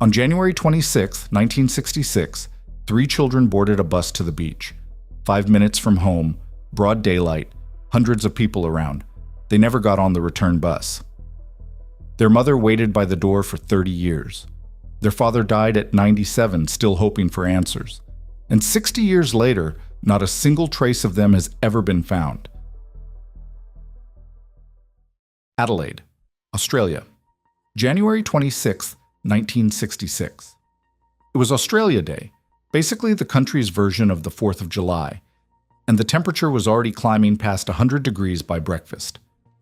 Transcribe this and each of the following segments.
On January 26, 1966, 3 children boarded a bus to the beach. 5 minutes from home, broad daylight, hundreds of people around. They never got on the return bus. Their mother waited by the door for 30 years. Their father died at 97, still hoping for answers. And 60 years later, not a single trace of them has ever been found. Adelaide, Australia, January 26, 1966. It was Australia Day, basically the country's version of the 4th of July, and the temperature was already climbing past 100 degrees by breakfast.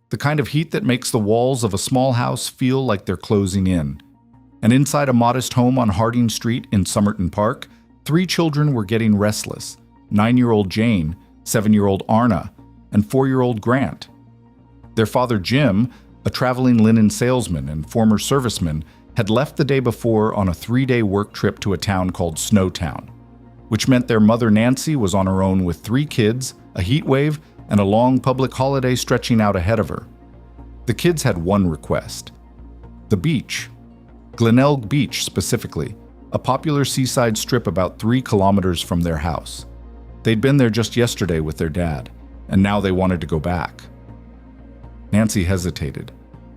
The kind of heat that makes the walls of a small house feel like they're closing in. And inside a modest home on Harding Street in Somerton Park, 3 children were getting restless: 9-year-old Jane, 7-year-old Arnna, and 4-year-old Grant. Their father Jim, a traveling linen salesman and former serviceman, had left the day before on a 3-day work trip to a town called Snowtown, which meant their mother Nancy was on her own with 3 kids, a heat wave, and a long public holiday stretching out ahead of her. The kids had one request: the beach. Glenelg Beach specifically, a popular seaside strip about 3 kilometers from their house. They'd been there just yesterday with their dad, and now they wanted to go back. Nancy hesitated.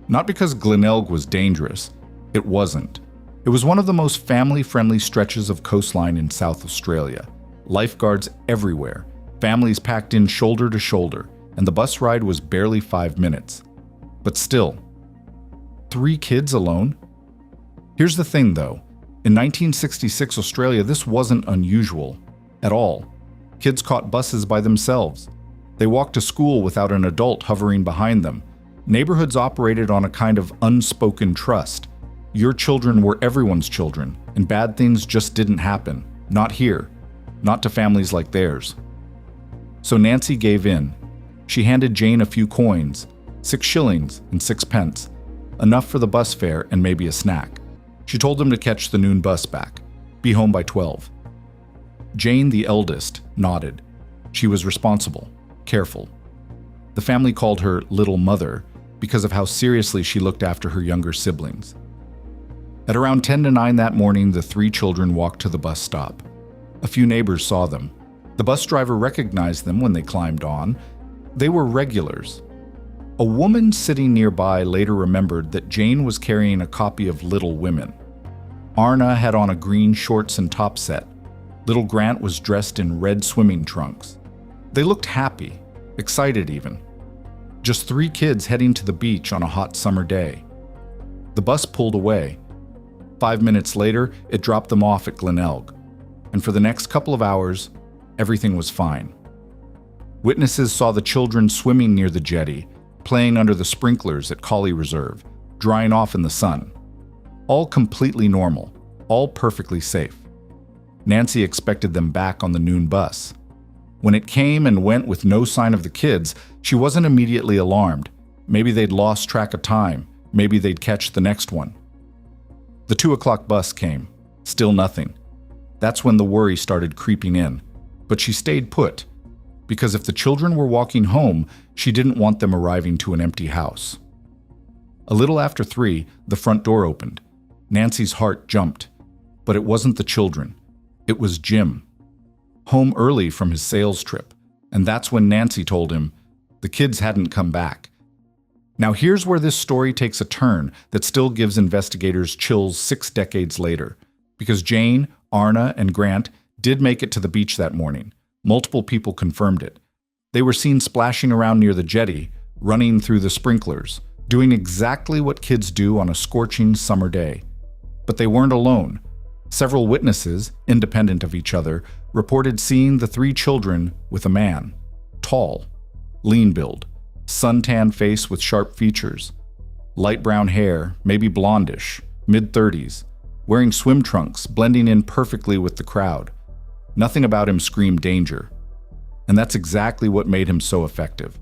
Not because Glenelg was dangerous. It wasn't. It was one of the most family-friendly stretches of coastline in South Australia. Lifeguards everywhere, families packed in shoulder to shoulder, and the bus ride was barely 5 minutes. But still, 3 kids alone? Here's the thing, though. In 1966 Australia, this wasn't unusual at all. Kids caught buses by themselves. They walked to school without an adult hovering behind them. Neighborhoods operated on a kind of unspoken trust. Your children were everyone's children, and bad things just didn't happen. Not here. Not to families like theirs. So Nancy gave in. She handed Jane a few coins, 6 shillings and 6 pence, enough for the bus fare and maybe a snack. She told them to catch the noon bus back, be home by 12. Jane, the eldest, nodded. She was responsible, careful. The family called her Little Mother because of how seriously she looked after her younger siblings. At around 10 to 9 that morning, the 3 children walked to the bus stop. A few neighbors saw them. The bus driver recognized them when they climbed on. They were regulars. A woman sitting nearby later remembered that Jane was carrying a copy of Little Women. Arnna had on a green shorts and top set. Little Grant was dressed in red swimming trunks. They looked happy, excited even. Just 3 kids heading to the beach on a hot summer day. The bus pulled away. 5 minutes later, it dropped them off at Glenelg. And for the next couple of hours, everything was fine. Witnesses saw the children swimming near the jetty, playing under the sprinklers at Collie Reserve, drying off in the sun. All completely normal, all perfectly safe. Nancy expected them back on the noon bus. When it came and went with no sign of the kids, she wasn't immediately alarmed. Maybe they'd lost track of time. Maybe they'd catch the next one. The 2 o'clock bus came. Still nothing. That's when the worry started creeping in. But she stayed put, because if the children were walking home, she didn't want them arriving to an empty house. A little after 3, the front door opened. Nancy's heart jumped. But it wasn't the children. It was Jim. Home early from his sales trip. And that's when Nancy told him the kids hadn't come back. Now here's where this story takes a turn that still gives investigators chills 6 decades later. Because Jane, Arnna, and Grant did make it to the beach that morning. Multiple people confirmed it. They were seen splashing around near the jetty, running through the sprinklers, doing exactly what kids do on a scorching summer day. But they weren't alone. Several witnesses, independent of each other, reported seeing the 3 children with a man. Tall, lean build, suntan face with sharp features, light brown hair, maybe blondish, mid-30s, wearing swim trunks, blending in perfectly with the crowd. Nothing about him screamed danger. And that's exactly what made him so effective.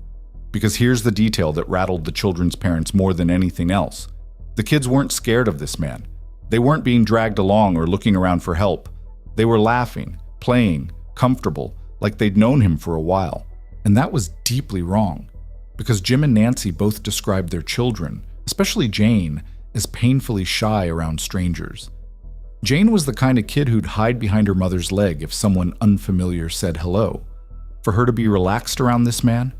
Because here's the detail that rattled the children's parents more than anything else. The kids weren't scared of this man. They weren't being dragged along or looking around for help. They were laughing, playing, comfortable, like they'd known him for a while. And that was deeply wrong. Because Jim and Nancy both described their children, especially Jane, as painfully shy around strangers. Jane was the kind of kid who'd hide behind her mother's leg if someone unfamiliar said hello. For her to be relaxed around this man?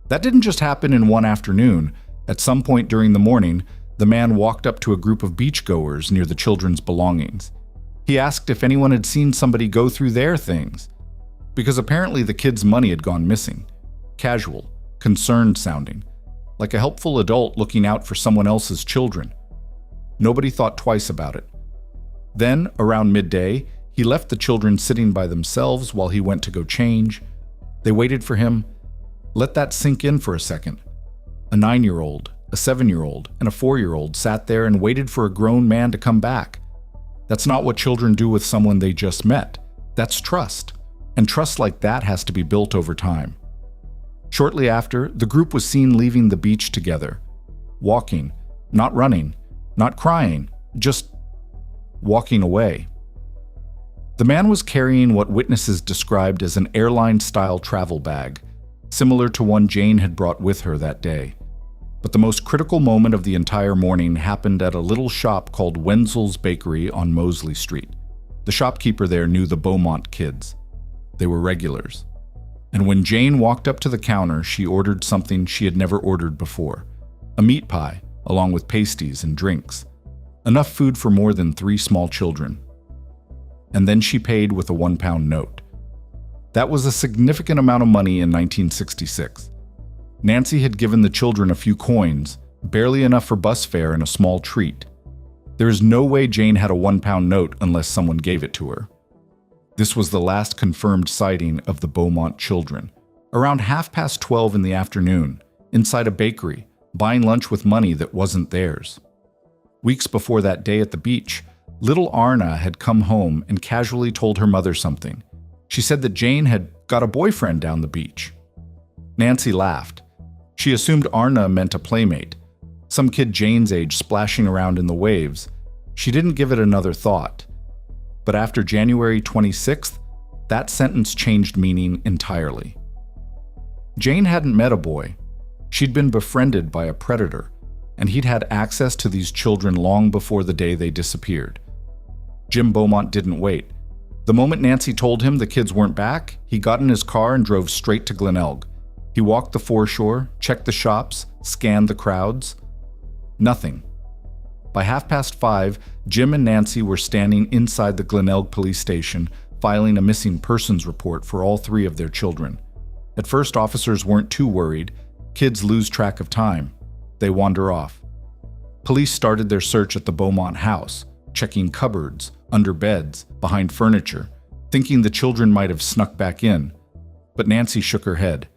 That didn't just happen in one afternoon. At some point during the morning, the man walked up to a group of beachgoers near the children's belongings. He asked if anyone had seen somebody go through their things, because apparently the kids' money had gone missing. Casual, concerned sounding, like a helpful adult looking out for someone else's children. Nobody thought twice about it. Then, around midday, he left the children sitting by themselves while he went to go change. They waited for him. Let that sink in for a second. A 9-year-old, a 7-year-old, and a 4-year-old sat there and waited for a grown man to come back. That's not what children do with someone they just met. That's trust. And trust like that has to be built over time. Shortly after, the group was seen leaving the beach together. Walking, not running, not crying, just walking away. The man was carrying what witnesses described as an airline-style travel bag, similar to one Jane had brought with her that day. But the most critical moment of the entire morning happened at a little shop called Wenzel's Bakery on Mosley Street. The shopkeeper there knew the Beaumont kids. They were regulars. And when Jane walked up to the counter, she ordered something she had never ordered before. A meat pie, along with pasties and drinks. Enough food for more than 3 small children. And then she paid with a £1 note. That was a significant amount of money in 1966. Nancy had given the children a few coins, barely enough for bus fare and a small treat. There is no way Jane had a £1 note unless someone gave it to her. This was the last confirmed sighting of the Beaumont children. Around 12:30 in the afternoon, inside a bakery, buying lunch with money that wasn't theirs. Weeks before that day at the beach, little Arnna had come home and casually told her mother something. She said that Jane had got a boyfriend down the beach. Nancy laughed. She assumed Arnna meant a playmate, some kid Jane's age splashing around in the waves. She didn't give it another thought. But after January 26th, that sentence changed meaning entirely. Jane hadn't met a boy. She'd been befriended by a predator, and he'd had access to these children long before the day they disappeared. Jim Beaumont didn't wait. The moment Nancy told him the kids weren't back, he got in his car and drove straight to Glenelg. He walked the foreshore, checked the shops, scanned the crowds. Nothing. By 5:30, Jim and Nancy were standing inside the Glenelg police station, filing a missing persons report for all 3 of their children. At first, officers weren't too worried. Kids lose track of time. They wander off. Police started their search at the Beaumont house, checking cupboards, under beds, behind furniture, thinking the children might have snuck back in. But Nancy shook her head.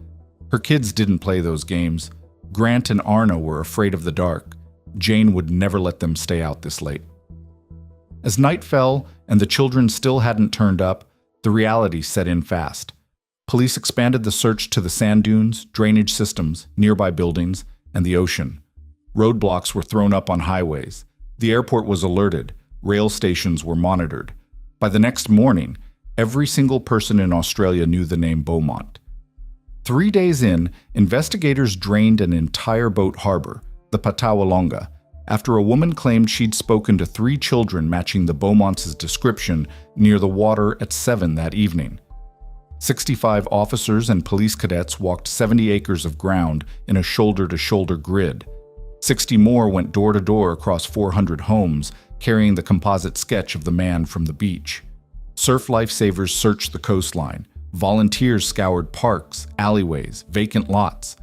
Her kids didn't play those games. Grant and Arnna were afraid of the dark. Jane would never let them stay out this late. As night fell and the children still hadn't turned up, the reality set in fast. Police expanded the search to the sand dunes, drainage systems, nearby buildings, and the ocean. Roadblocks were thrown up on highways. The airport was alerted. Rail stations were monitored. By the next morning, every single person in Australia knew the name Beaumont. 3 days in, investigators drained an entire boat harbor, the Patawalonga, after a woman claimed she'd spoken to 3 children matching the Beaumonts' description near the water at 7 that evening. 65 officers and police cadets walked 70 acres of ground in a shoulder-to-shoulder grid. 60 more went door-to-door across 400 homes, carrying the composite sketch of the man from the beach. Surf lifesavers searched the coastline. Volunteers scoured parks, alleyways, vacant lots.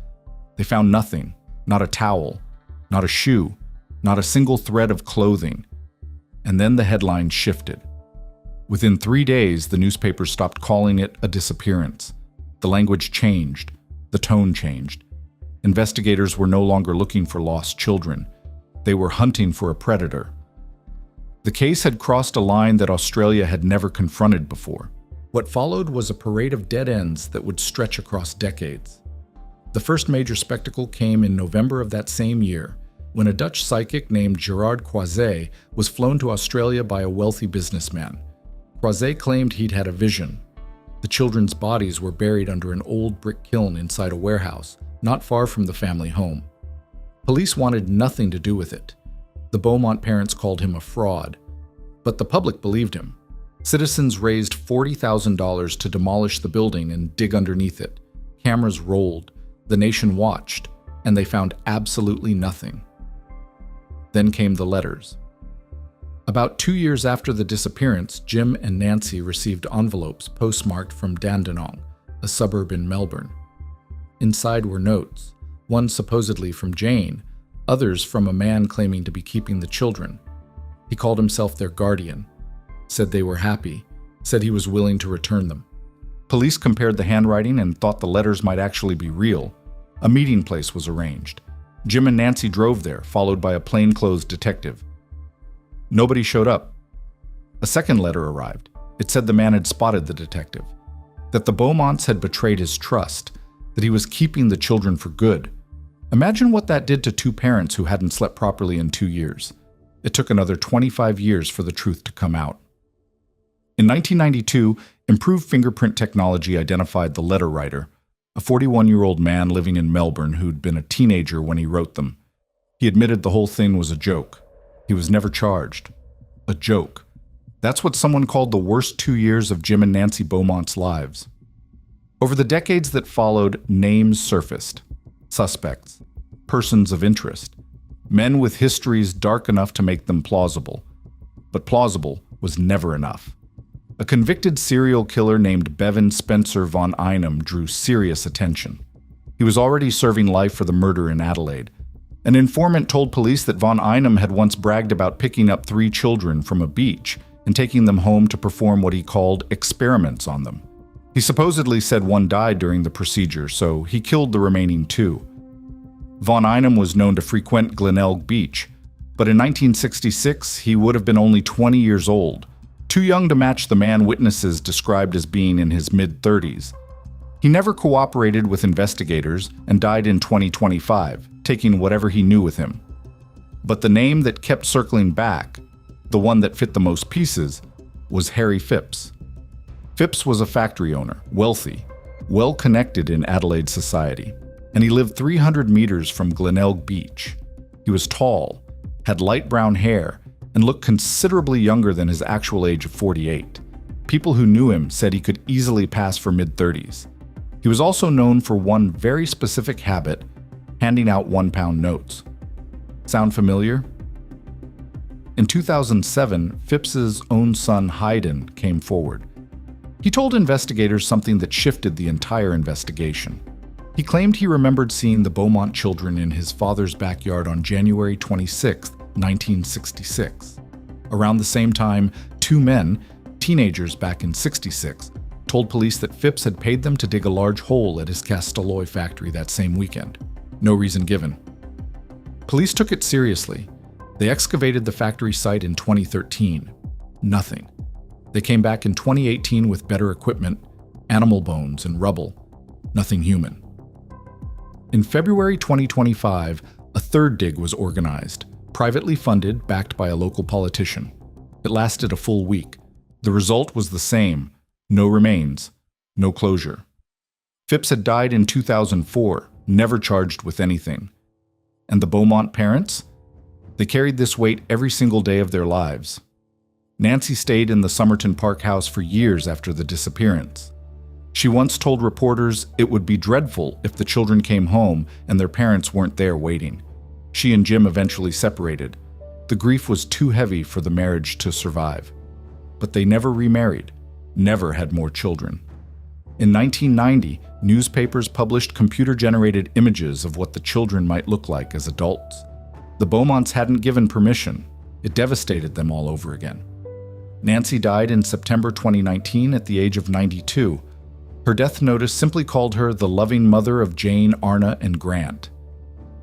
They found nothing, not a towel, not a shoe, not a single thread of clothing. And then the headline shifted. Within 3 days, the newspapers stopped calling it a disappearance. The language changed. The tone changed. Investigators were no longer looking for lost children. They were hunting for a predator. The case had crossed a line that Australia had never confronted before. What followed was a parade of dead ends that would stretch across decades. The first major spectacle came in November of that same year, when a Dutch psychic named Gerard Croiset was flown to Australia by a wealthy businessman. Croiset claimed he'd had a vision. The children's bodies were buried under an old brick kiln inside a warehouse, not far from the family home. Police wanted nothing to do with it. The Beaumont parents called him a fraud. But the public believed him. Citizens raised $40,000 to demolish the building and dig underneath it. Cameras rolled, the nation watched, and they found absolutely nothing. Then came the letters. About 2 years after the disappearance, Jim and Nancy received envelopes postmarked from Dandenong, a suburb in Melbourne. Inside were notes, one supposedly from Jane, others from a man claiming to be keeping the children. He called himself their guardian, said they were happy, said he was willing to return them. Police compared the handwriting and thought the letters might actually be real. A meeting place was arranged. Jim and Nancy drove there, followed by a plainclothes detective. Nobody showed up. A second letter arrived. It said the man had spotted the detective, that the Beaumonts had betrayed his trust, that he was keeping the children for good. Imagine what that did to two parents who hadn't slept properly in 2 years. It took another 25 years for the truth to come out. In 1992, improved fingerprint technology identified the letter writer, a 41-year-old man living in Melbourne who'd been a teenager when he wrote them. He admitted the whole thing was a joke. He was never charged. A joke. That's what someone called the worst 2 years of Jim and Nancy Beaumont's lives. Over the decades that followed, names surfaced. Suspects. Persons of interest. Men with histories dark enough to make them plausible. But plausible was never enough. A convicted serial killer named Bevan Spencer von Einem drew serious attention. He was already serving life for the murder in Adelaide. An informant told police that von Einem had once bragged about picking up 3 children from a beach and taking them home to perform what he called experiments on them. He supposedly said one died during the procedure, so he killed the remaining 2. Von Einem was known to frequent Glenelg Beach, but in 1966 he would have been only 20 years old, too young to match the man witnesses described as being in his mid-30s. He never cooperated with investigators and died in 2025, taking whatever he knew with him. But the name that kept circling back, the one that fit the most pieces, was Harry Phipps. Phipps was a factory owner, wealthy, well-connected in Adelaide society, and he lived 300 meters from Glenelg Beach. He was tall, had light brown hair, and looked considerably younger than his actual age of 48. People who knew him said he could easily pass for mid-30s. He was also known for one very specific habit, handing out £1 notes. Sound familiar? In 2007, Phipps's own son Hayden came forward. He told investigators something that shifted the entire investigation. He claimed he remembered seeing the Beaumont children in his father's backyard on January 26, 1966. Around the same time, 2 men, teenagers back in '66, told police that Phipps had paid them to dig a large hole at his Castelloy factory that same weekend. No reason given. Police took it seriously. They excavated the factory site in 2013. Nothing. They came back in 2018 with better equipment, animal bones and rubble. Nothing human. In February 2025, a third dig was organized, privately funded, backed by a local politician. It lasted a full week. The result was the same: no remains, no closure. Phipps had died in 2004, never charged with anything. And the Beaumont parents? They carried this weight every single day of their lives. Nancy stayed in the Somerton Park house for years after the disappearance. She once told reporters it would be dreadful if the children came home and their parents weren't there waiting. She and Jim eventually separated. The grief was too heavy for the marriage to survive. But they never remarried, never had more children. In 1990, newspapers published computer-generated images of what the children might look like as adults. The Beaumonts hadn't given permission. It devastated them all over again. Nancy died in September 2019 at the age of 92. Her death notice simply called her the loving mother of Jane, Arnna, and Grant.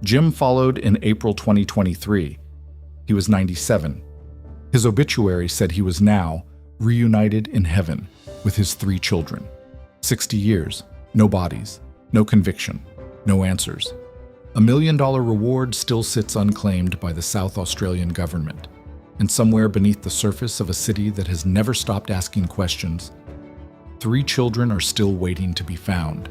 Jim followed in April 2023. He was 97. His obituary said he was now reunited in heaven with his 3 children. 60 years, no bodies, no conviction, no answers. A $1 million reward still sits unclaimed by the South Australian government, and somewhere beneath the surface of a city that has never stopped asking questions, 3 children are still waiting to be found.